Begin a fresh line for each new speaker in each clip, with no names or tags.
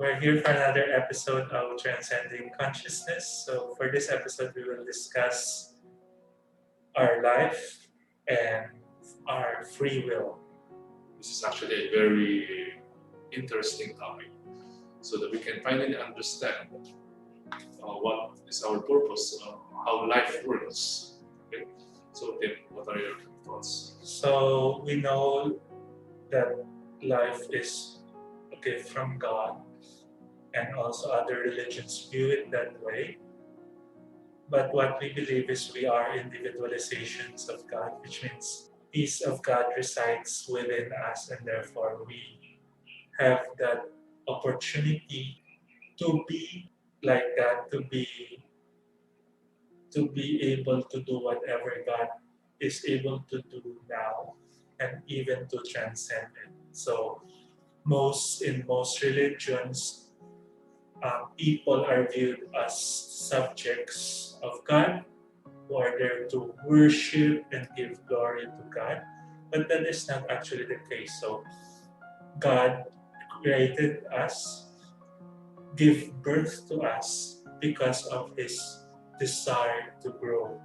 We're here for another episode of Transcending Consciousness. So, for this episode, we will discuss our life and our free will.
This is actually a very interesting topic so that we can finally understand what is our purpose, how life works. Okay? So, Tim, what are your thoughts?
So, we know that life is a gift from God, and also other religions view it that way. But what we believe is we are individualizations of God, which means peace of God resides within us, and therefore we have that opportunity to be like that, to be able to do whatever God is able to do now, and even to transcend it. So in most religions, people are viewed as subjects of God, who are there to worship and give glory to God. But that is not actually the case. So God created us, give birth to us because of His desire to grow.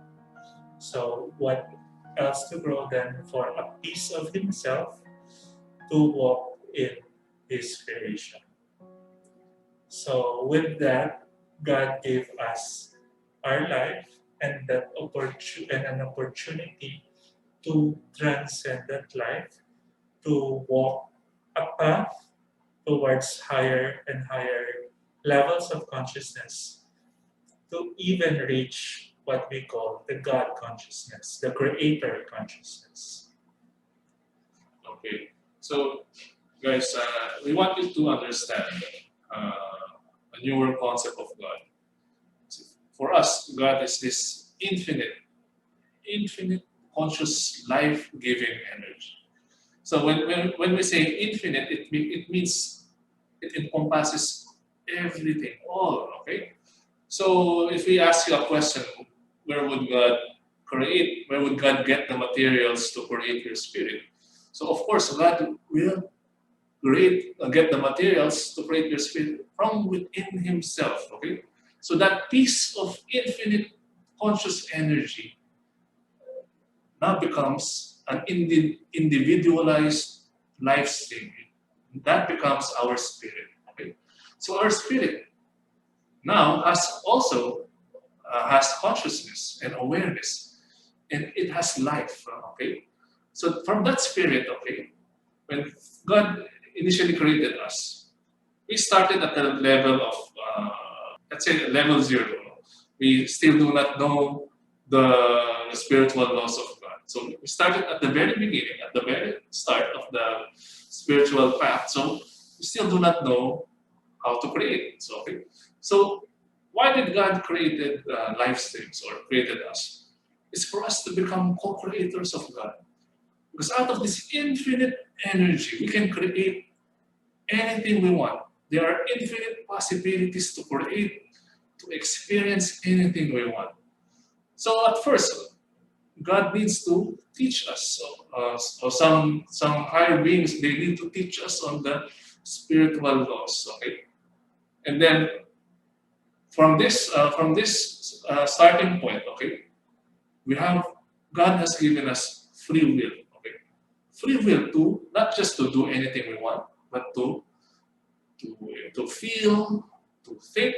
So what else to grow than for a piece of Himself to walk in His creation? So with that, God gave us our life and an opportunity to transcend that life, to walk a path towards higher and higher levels of consciousness, to even reach what we call the God consciousness, the creator consciousness.
Okay, so guys, we want you to understand a newer concept of God. For us, God is this infinite conscious life-giving energy. So when we say infinite, it means it encompasses everything, all, okay? So if we ask you a question, where would God get the materials to create your spirit? So of course, God will get the materials to create your spirit from within Himself, okay? So that piece of infinite conscious energy now becomes an individualized life stream. That becomes our spirit, okay? So our spirit now has consciousness and awareness, and it has life, okay? So from that spirit, okay, when God initially created us, we started at the level of, let's say, level 0. We still do not know the spiritual laws of God. So we started at the very beginning, at the very start of the spiritual path. So we still do not know how to create. So why did God created life streams or created us? It's for us to become co-creators of God. Because out of this infinite energy, we can create anything we want. There are infinite possibilities to create, to experience anything we want. So at first, God needs to teach us. So some higher beings, they need to teach us on the spiritual laws. Okay, and then from this starting point, okay, we have God has given us free will. Okay, free will to not just to do anything we want, but to feel, to think,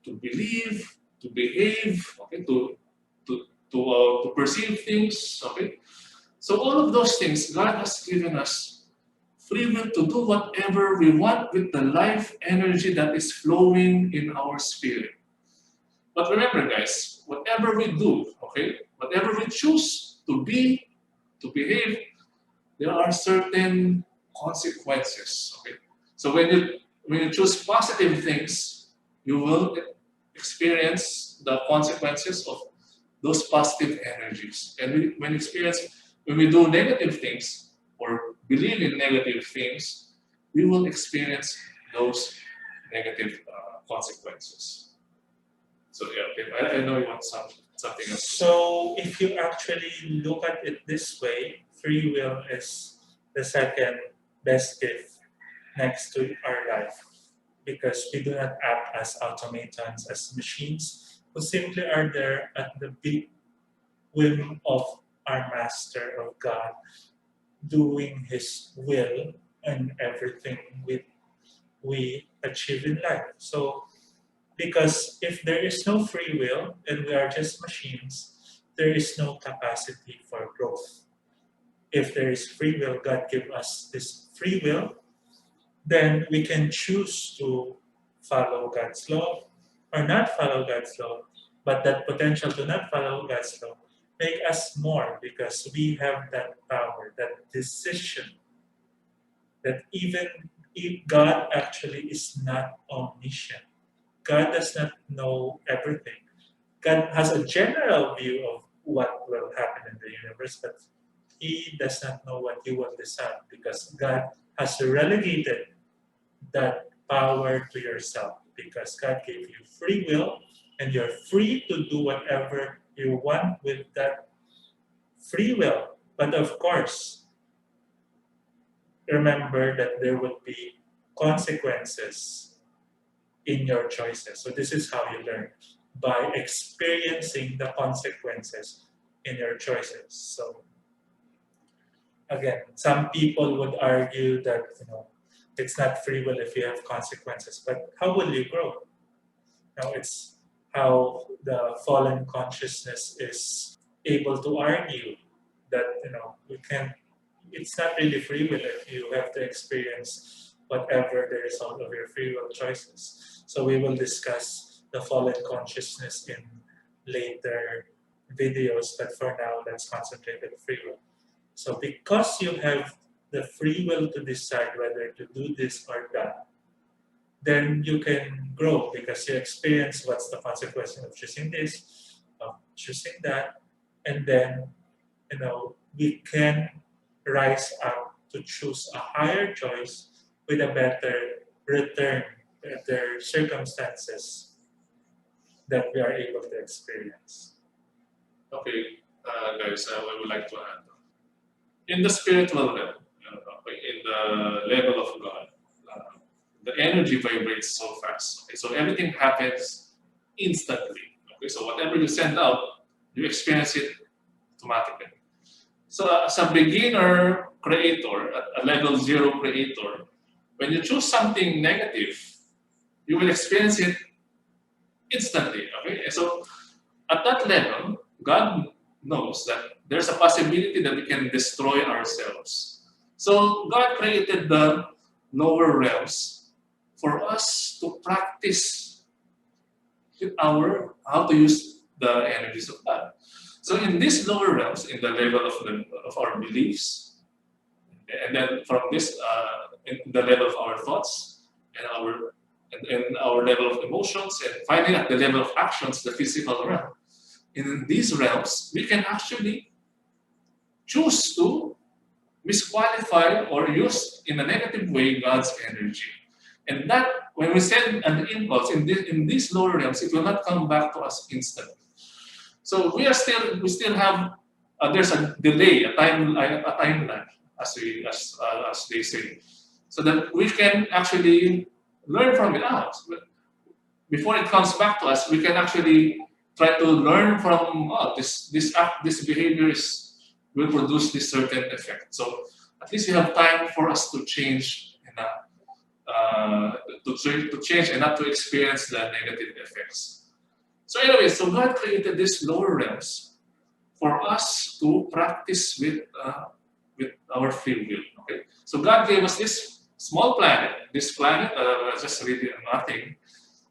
to believe, to behave, okay, to perceive things, okay. So all of those things, God has given us free will to do whatever we want with the life energy that is flowing in our spirit. But remember, guys, whatever we do, okay, whatever we choose to be, to behave, there are certain consequences. Okay, so when you choose positive things, you will experience the consequences of those positive energies. And when we do negative things or believe in negative things, we will experience those negative consequences. So yeah, okay. I know you want something else.
So if you actually look at it this way, free will is the second best gift next to our life. because we do not act as automatons, as machines who simply are there at the big whim of our Master of God, doing His will and everything we achieve in life. So, because if there is no free will and we are just machines, there is no capacity for growth. If there is free will, God give us this free will, then we can choose to follow God's law or not follow God's law. But that potential to not follow God's law make us more because we have that power, that decision, that even if God actually is not omniscient. God does not know everything. God has a general view of what will happen in the universe, but He does not know what He will decide because God has relegated that power to yourself because God gave you free will and you're free to do whatever you want with that free will. But of course, remember that there would be consequences in your choices. So this is how you learn by experiencing the consequences in your choices. So again, some people would argue that it's not free will if you have consequences, but how will you grow? Now it's how the fallen consciousness is able to argue that we can. It's not really free will if you have to experience whatever the result of your free will choices. So we will discuss the fallen consciousness in later videos, but for now, let's concentrate on free will. So because you have the free will to decide whether to do this or that, then you can grow because you experience what's the consequence of choosing this, of choosing that, and then we can rise up to choose a higher choice with a better return, better circumstances that we are able to experience.
Okay, guys, I would like to add. In the spiritual realm, in the level of God, the energy vibrates so fast. Okay, so everything happens instantly. Okay, so whatever you send out, you experience it automatically. So as a beginner creator, a level 0 creator, when you choose something negative, you will experience it instantly. Okay, so at that level, God knows that there's a possibility that we can destroy ourselves. So God created the lower realms for us to practice how to use the energies of God. So in these lower realms, in the level of our beliefs, and then from this, in the level of our thoughts and our level of emotions, and finally at the level of actions, the physical realm. In these realms, we can actually choose to misqualify or use in a negative way God's energy. And that, when we send an impulse in these lower realms, it will not come back to us instantly. So we still have there's a delay, a timeline, as they say, so that we can actually learn from it out. Before it comes back to us, we can actually try to learn from this behavior will produce this certain effect. So at least we have time for us to change to change and not to experience the negative effects. So anyway, so God created these lower realms for us to practice with our free will. Okay, so God gave us this small planet. This planet just really nothing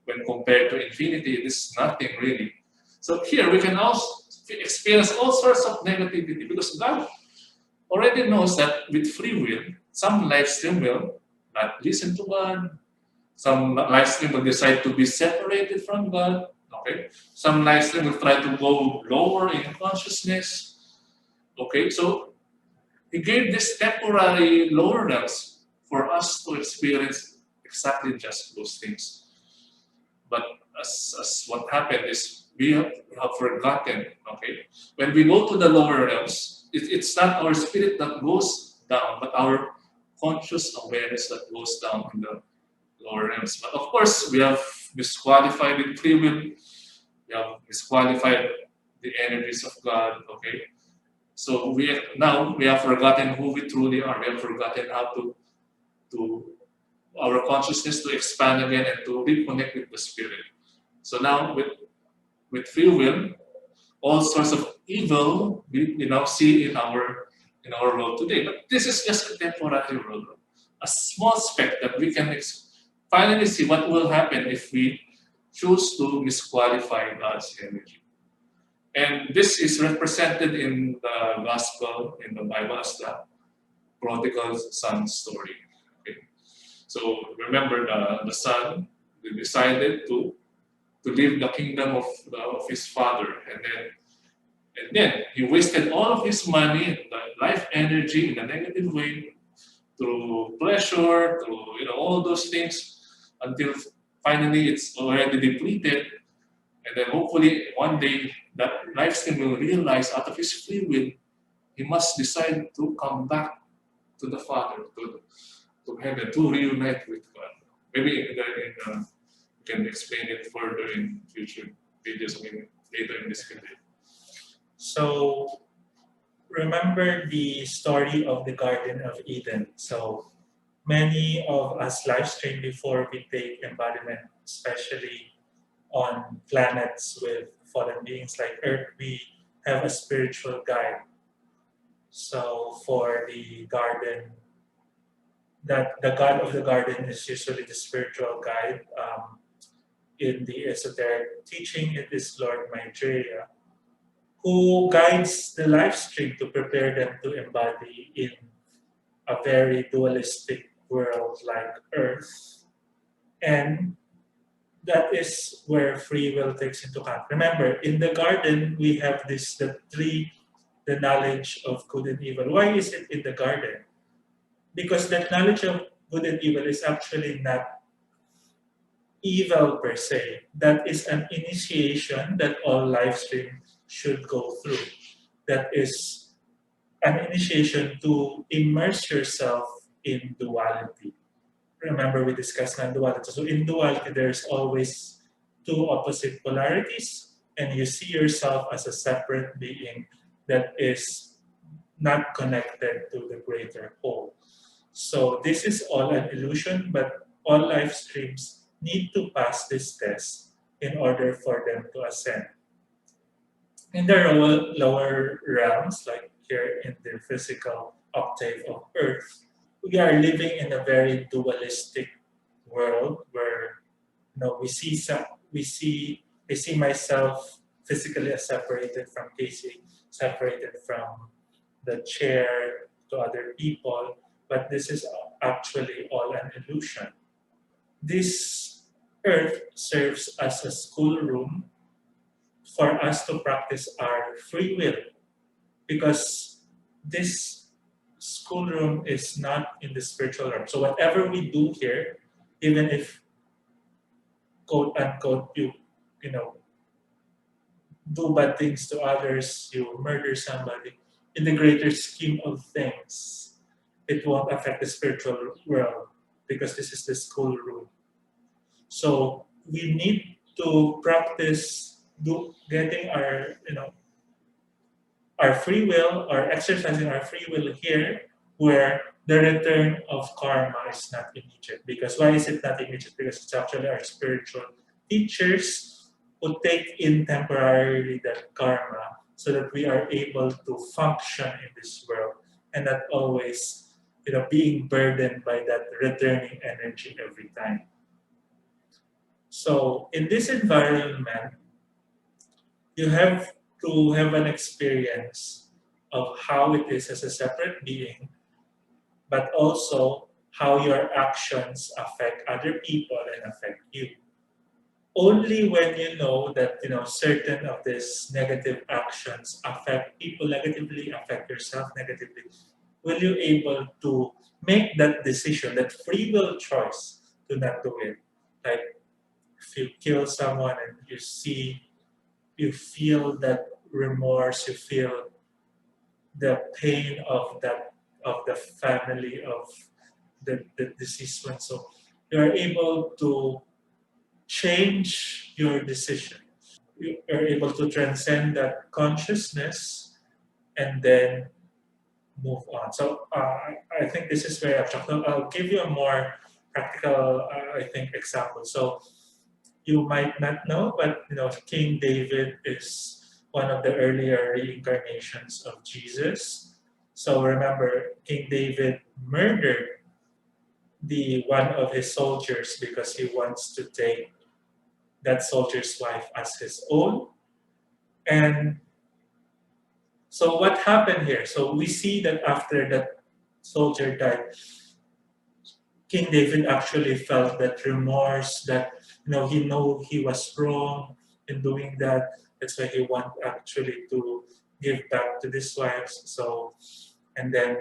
when compared to infinity. This is nothing really. So here we can also experience all sorts of negativity because God already knows that with free will, some life stream will not listen to God. Some life stream will decide to be separated from God. Okay, some life stream will try to go lower in consciousness. Okay, so He gave this temporary lower realms for us to experience exactly just those things. But as what happened is we have forgotten. Okay, when we go to the lower realms, it's not our spirit that goes down, but our conscious awareness that goes down in the lower realms. But of course, we have disqualified in free will. We have disqualified the energies of God. Okay, so now we have forgotten who we truly are. We have forgotten how to our consciousness to expand again and to reconnect with the spirit. So now with free will, all sorts of evil we now see in our world today. But this is just a temporary world, a small speck that we can finally see what will happen if we choose to disqualify God's energy. And this is represented in the gospel, in the Bible, as the prodigal son story. Okay. So remember the son decided to leave the kingdom of his father, and then he wasted all of his money, the life energy in a negative way, through pleasure, through all those things, until finally it's already depleted, and then hopefully one day that life stream will realize out of his free will, he must decide to come back to the Father, to heaven, to reunite with God. Maybe you can explain it further in future videos, maybe later in this video.
So remember the story of the Garden of Eden. So many of us live stream before we take embodiment, especially on planets with fallen beings like Earth, we have a spiritual guide. So for the garden, that the god of the garden is usually the spiritual guide. In the esoteric teaching, it is Lord Maitreya, who guides the live stream to prepare them to embody in a very dualistic world like Earth. And that is where free will takes into account. Remember, in the garden, we have the knowledge of good and evil. Why is it in the garden? Because that knowledge of good and evil is actually not evil per se. That is an initiation that all live streams should go through. That is an initiation to immerse yourself in duality. Remember, we discussed non-duality. So in duality, there's always two opposite polarities, and you see yourself as a separate being that is not connected to the greater whole. So this is all an illusion, but all life streams need to pass this test in order for them to ascend. In the lower realms, like here in the physical octave of Earth, we are living in a very dualistic world where we see I see myself physically as separated from Casey, separated from the chair to other people, but this is actually all an illusion. This earth serves as a schoolroom for us to practice our free will, because this schoolroom is not in the spiritual realm. So whatever we do here, even if quote unquote you know do bad things to others, you murder somebody, in the greater scheme of things, it won't affect the spiritual world because this is the schoolroom. So we need to practice getting our free will, or exercising our free will here, where the return of karma is not immediate. Because why is it not immediate? Because it's actually our spiritual teachers who take in temporarily that karma so that we are able to function in this world and not always being burdened by that returning energy every time. So in this environment, you have to have an experience of how it is as a separate being, but also how your actions affect other people and affect you. Only when you know that certain of these negative actions affect people negatively, affect yourself negatively, will you able to make that decision, that free will choice to not do it. Like if you kill someone and you feel that remorse, you feel the pain of the family of the deceased one. So you're able to change your decision. You're able to transcend that consciousness and then move on. So I think this is very abstract. I'll give you a more practical, I think, example. So you might not know, but King David is one of the earlier reincarnations of Jesus. So remember, King David murdered the one of his soldiers because he wants to take that soldier's wife as his own. And so what happened here? So we see that after that soldier died, King David actually felt that remorse that he know he was wrong in doing that. That's why he want actually to give back to his wives. So and then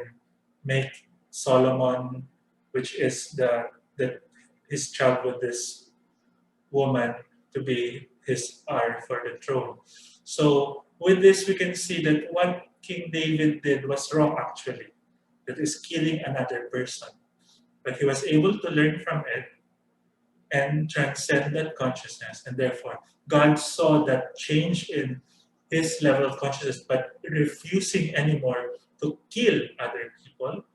make Solomon, which is the his child with this woman, to be his heir for the throne. So with this we can see that what King David did was wrong actually. That is killing another person. But he was able to learn from it and transcend that consciousness. And therefore, God saw that change in his level of consciousness, but refusing anymore to kill other people.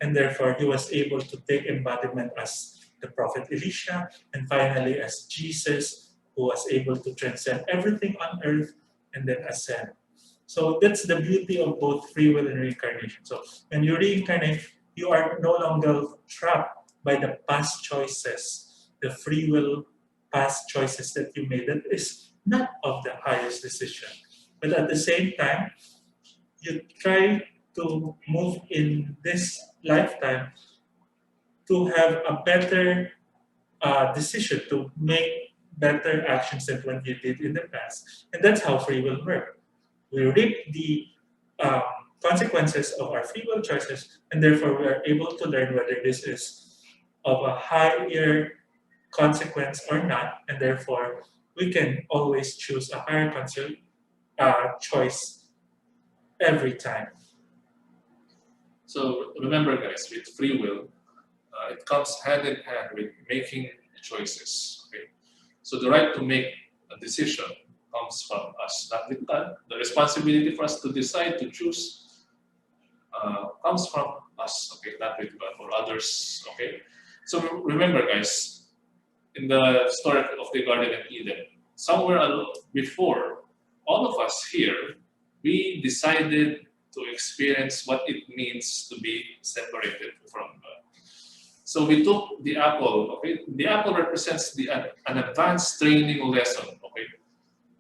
And therefore, he was able to take embodiment as the prophet Elisha, and finally as Jesus, who was able to transcend everything on earth and then ascend. So that's the beauty of both free will and reincarnation. So when you reincarnate, you are no longer trapped by the past choices, the free will past choices that you made. That is not of the highest decision. But at the same time, you try to move in this lifetime to have a better decision, to make better actions than what you did in the past. And that's how free will works. We reap the um, consequences of our free will choices, and therefore we are able to learn whether this is of a higher consequence or not, and therefore we can always choose a higher choice every time.
So remember, guys, with free will, it comes hand in hand with making choices. Okay, so the right to make a decision comes from us, not with God. The responsibility for us to decide to choose comes from us. Okay, not with God or others. Okay, so remember, guys, in the story of the Garden of Eden, somewhere before, all of us here, we decided to experience what it means to be separated from God. So we took the apple. Okay, the apple represents an advanced training lesson. Okay,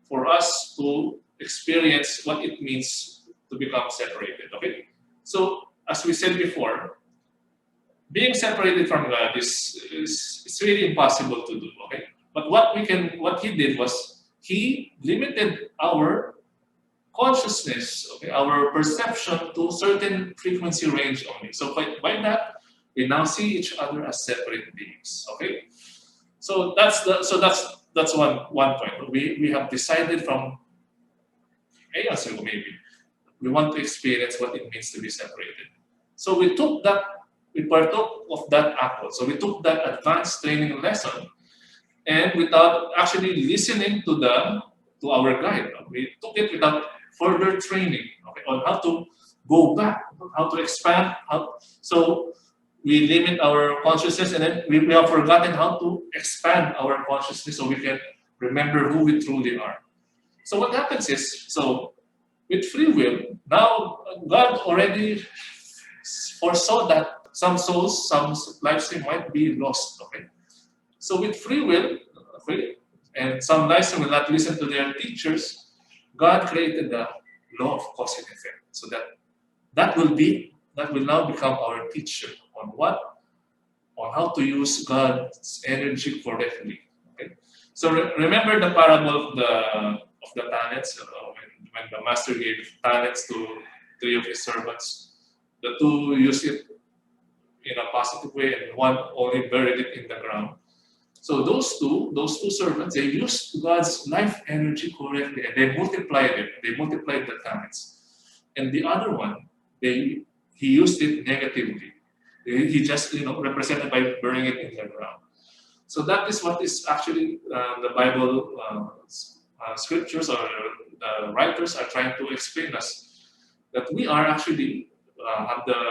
for us to experience what it means to become separated. Okay, so as we said before, being separated from God is really impossible to do. Okay, but what he did was he limited our consciousness, okay, our perception to certain frequency range only. So by that, we now see each other as separate beings. Okay, so that's one point. We have decided from chaos ago maybe we want to experience what it means to be separated. So we partook of that apple. So we took that advanced training lesson, and without actually listening to our guide, we took it without further training, okay, on how to go back, how to expand. So we limit our consciousness, and then we have forgotten how to expand our consciousness so we can remember who we truly are. So what happens is, so with free will, now God already foresaw that some souls, some lives might be lost. Okay, so with free will, okay, and some lives will not listen to their teachers, God created the law of cause and effect, so that will now become our teacher on how to use God's energy correctly. Okay, so remember the parable of the talents, when the master gave talents to three of his servants. The two used it in a positive way, and one only buried it in the ground. So those two servants, they used God's life energy correctly, and they multiplied it. They multiplied the talents. And the other one, he used it negatively. He just represented by burying it in the ground. So that is what is actually the Bible scriptures or the writers are trying to explain us, that we are actually have the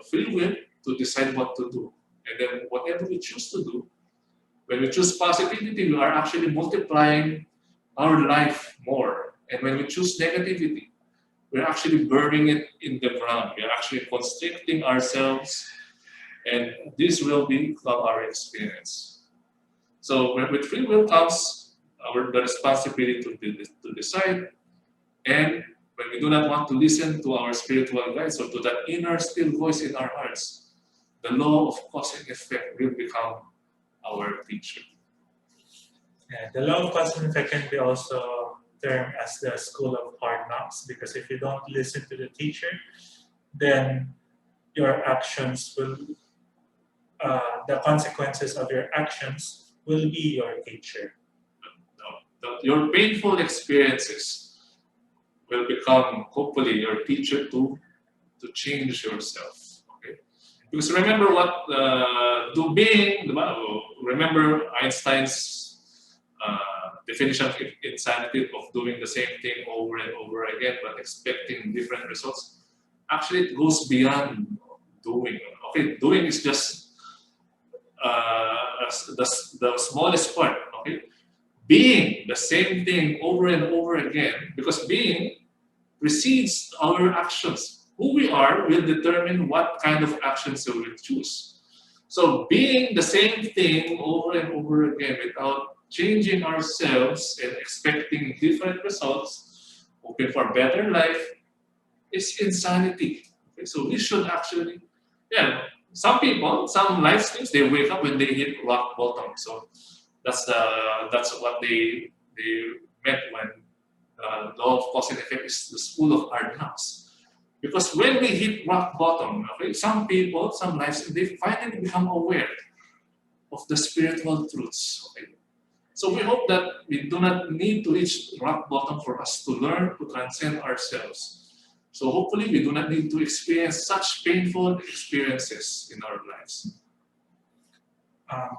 free will to decide what to do. And then whatever we choose to do, when we choose positivity, we are actually multiplying our life more. And when we choose negativity, we're actually burning it in the ground. We're actually constricting ourselves, and this will become our experience. So with free will comes the responsibility to decide, and when we do not want to listen to our spiritual guides or to that inner still voice in our hearts, the law of cause and effect will become our teacher.
Yeah, the law of cause and effect can be also termed as the school of hard knocks, because if you don't listen to the teacher, then your actions will, the consequences of your actions will be your teacher.
Your painful experiences will become, hopefully, your teacher to change yourself. Okay, because remember what remember Einstein's definition of insanity, of doing the same thing over and over again but expecting different results. Actually, it goes beyond doing. Okay, doing is just the smallest part. Okay, being the same thing over and over again, because being precedes our actions. Who we are will determine what kind of actions we will choose. So being the same thing over and over again without changing ourselves and expecting different results, hoping for better life, is insanity. Okay? So we should actually, some people, some life streams, they wake up when they hit rock bottom. So that's what they meant when law of cause and effect is the school of hard knocks. Because when we hit rock bottom, okay, some people, some lives, they finally become aware of the spiritual truths. Okay? So we hope that we do not need to reach rock bottom for us to learn to transcend ourselves. So hopefully we do not need to experience such painful experiences in our lives.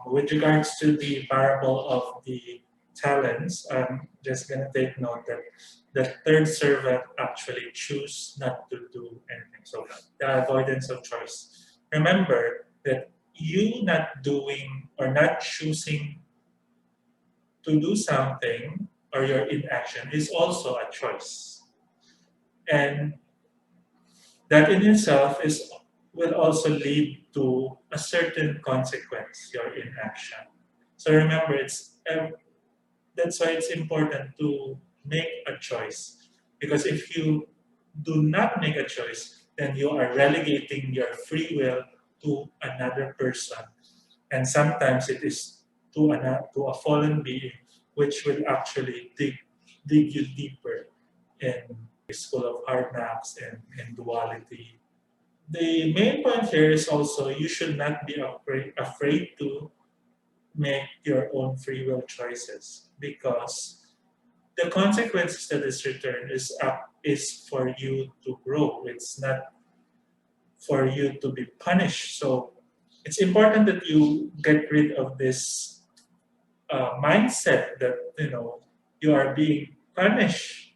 With regards to the parable of the talents, I'm just going to take note that the third servant actually chose not to do anything. So the avoidance of choice. Remember that you not doing or not choosing to do something, or your inaction, is also a choice. And that in itself will also lead to a certain consequence, your inaction. So remember, that's why it's important to make a choice. Because if you do not make a choice, then you are relegating your free will to another person. And sometimes it is to a fallen being, which will actually dig you deeper in the school of hard knocks and in duality. The main point here is also you should not be afraid to make your own free will choices, because the consequences that is returned is for you to grow. It's not for you to be punished. So it's important that you get rid of this mindset that you are being punished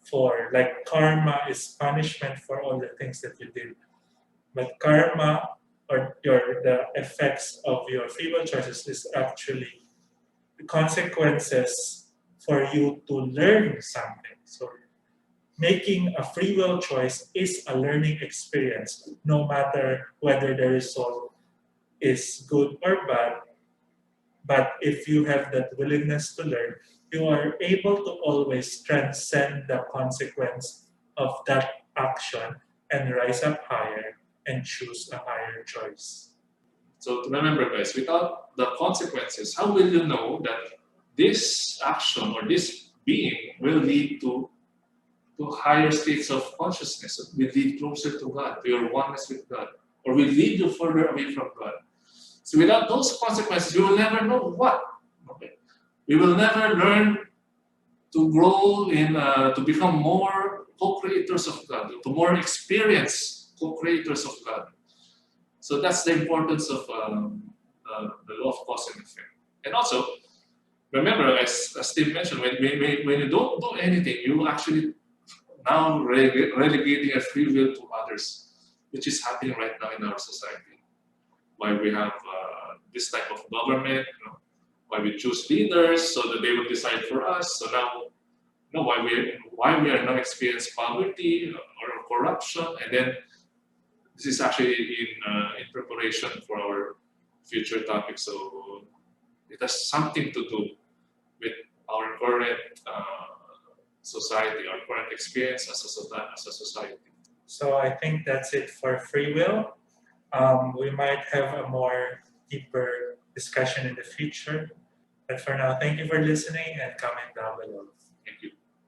for, like karma is punishment for all the things that you did. But karma, or the effects of your free will choices, is actually the consequences for you to learn something. So making a free will choice is a learning experience, no matter whether the result is good or bad. But if you have that willingness to learn, you are able to always transcend the consequence of that action and rise up higher and choose a higher choice.
So remember, guys, without the consequences, how will you know that this action or this being will lead to higher states of consciousness, will lead closer to God, to your oneness with God, or will lead you further away from God? So without those consequences, you will never know what. Okay? We will never learn to grow to become more co-creators of God, to more experience co-creators of God. So that's the importance of the law of cause and effect. And also, remember, as Steve mentioned, when you don't do anything, you actually now relegating a free will to others, which is happening right now in our society. Why we have this type of government, why we choose leaders so that they will decide for us. So now, why we are now experiencing poverty or corruption, and then this is actually in preparation for our future topic. So it has something to do with our current society, our current experience as a society.
So I think that's it for free will. We might have a more deeper discussion in the future. But for now, thank you for listening and comment down below.